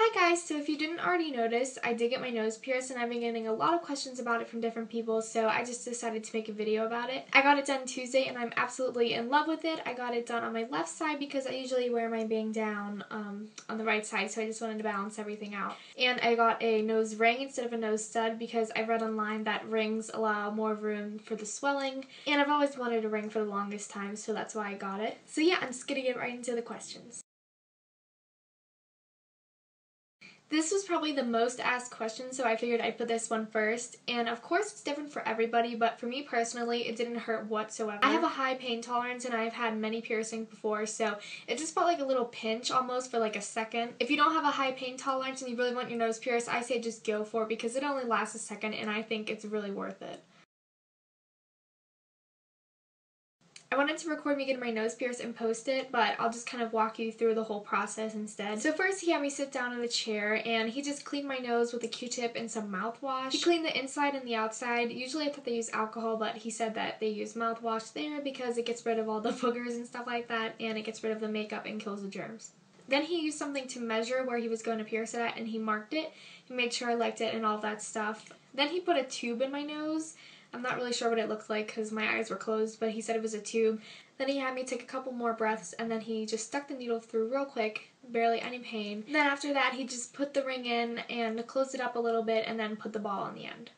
Hi guys, so if you didn't already notice, I did get my nose pierced and I've been getting a lot of questions about it from different people, so I just decided to make a video about it. I got it done Tuesday and I'm absolutely in love with it. I got it done on my left side because I usually wear my bang down on the right side, so I just wanted to balance everything out. And I got a nose ring instead of a nose stud because I read online that rings allow more room for the swelling, and I've always wanted a ring for the longest time, so that's why I got it. So yeah, I'm just gonna get right into the questions. This was probably the most asked question, so I figured I'd put this one first. And of course it's different for everybody, but for me personally, it didn't hurt whatsoever. I have a high pain tolerance and I've had many piercings before, so it just felt like a little pinch almost for like a second. If you don't have a high pain tolerance and you really want your nose pierced, I say just go for it because it only lasts a second and I think it's really worth it. I wanted to record me getting my nose pierced and post it, but I'll just kind of walk you through the whole process instead. So first he had me sit down in a chair and he just cleaned my nose with a Q-tip and some mouthwash. He cleaned the inside and the outside. Usually I thought they use alcohol, but he said that they use mouthwash there because it gets rid of all the boogers and stuff like that, and it gets rid of the makeup and kills the germs. Then he used something to measure where he was going to pierce it at, and he marked it. He made sure I liked it and all that stuff. Then he put a tube in my nose. I'm not really sure what it looked like because my eyes were closed, but he said it was a tube. Then he had me take a couple more breaths, and then he just stuck the needle through real quick, barely any pain. Then after that, he just put the ring in and closed it up a little bit and then put the ball on the end.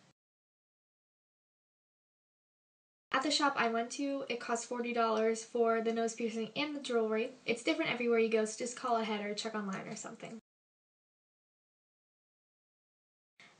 At the shop I went to, it cost $40 for the nose piercing and the jewelry. It's different everywhere you go, so just call ahead or check online or something.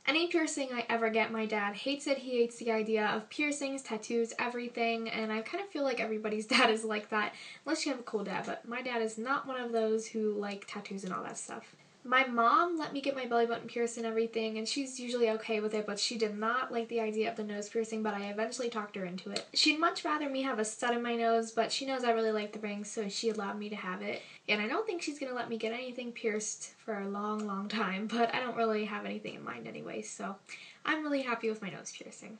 Any piercing I ever get, my dad hates it. He hates the idea of piercings, tattoos, everything, and I kind of feel like everybody's dad is like that, unless you have a cool dad, but my dad is not one of those who like tattoos and all that stuff. My mom let me get my belly button pierced and everything, and she's usually okay with it, but she did not like the idea of the nose piercing, but I eventually talked her into it. She'd much rather me have a stud in my nose, but she knows I really like the ring, so she allowed me to have it. And I don't think she's gonna let me get anything pierced for a long, long time, but I don't really have anything in mind anyway, so I'm really happy with my nose piercing.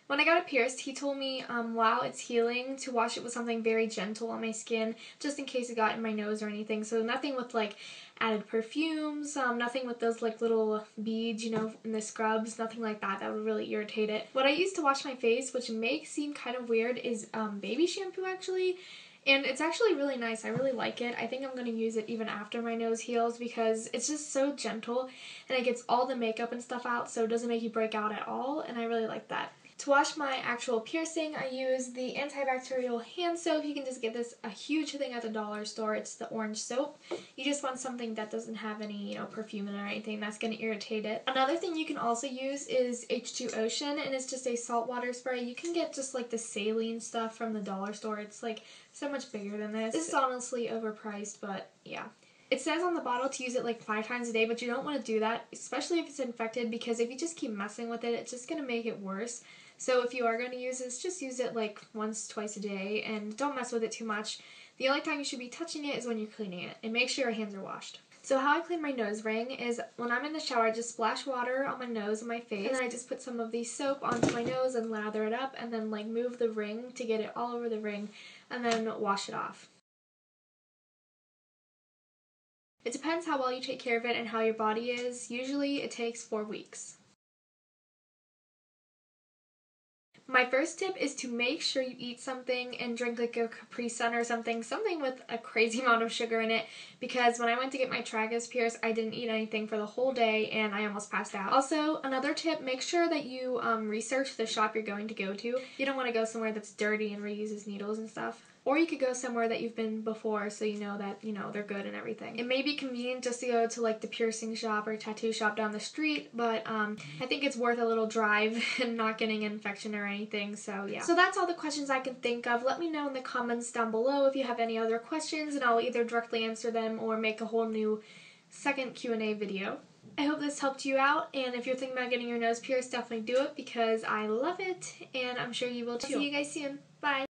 When I got it pierced, he told me while it's healing to wash it with something very gentle on my skin, just in case it got in my nose or anything. So nothing with like added perfumes, nothing with those like little beads, you know, in the scrubs, nothing like that. That would really irritate it. What I use to wash my face, which may seem kind of weird, is baby shampoo actually. And it's actually really nice. I really like it. I think I'm going to use it even after my nose heals because it's just so gentle and it gets all the makeup and stuff out, so it doesn't make you break out at all, and I really like that. To wash my actual piercing, I use the antibacterial hand soap. You can just get this a huge thing at the dollar store. It's the orange soap. You just want something that doesn't have any, you know, perfume in it or anything that's going to irritate it. Another thing you can also use is H2 Ocean, and it's just a saltwater spray. You can get just like the saline stuff from the dollar store. It's like so much bigger than this. This is honestly overpriced, but yeah. It says on the bottle to use it like 5 times a day, but you don't want to do that, especially if it's infected, because if you just keep messing with it, it's just going to make it worse. So if you are going to use this, just use it like once, twice a day, and don't mess with it too much. The only time you should be touching it is when you're cleaning it, and make sure your hands are washed. So how I clean my nose ring is when I'm in the shower, I just splash water on my nose and my face, and then I just put some of the soap onto my nose and lather it up, and then like move the ring to get it all over the ring, and then wash it off. It depends how well you take care of it and how your body is. Usually it takes 4 weeks. My first tip is to make sure you eat something and drink like a Capri Sun or something with a crazy amount of sugar in it, because when I went to get my tragus pierced, I didn't eat anything for the whole day and I almost passed out. Also, another tip, make sure that you research the shop you're going to go to. You don't want to go somewhere that's dirty and reuses needles and stuff. Or you could go somewhere that you've been before so you know that, you know, they're good and everything. It may be convenient just to go to like the piercing shop or tattoo shop down the street, but I think it's worth a little drive and not getting an infection or anything, so yeah. So that's all the questions I can think of. Let me know in the comments down below if you have any other questions, and I'll either directly answer them or make a whole new second Q&A video. I hope this helped you out, and if you're thinking about getting your nose pierced, definitely do it because I love it, and I'm sure you will too. See you guys soon. Bye!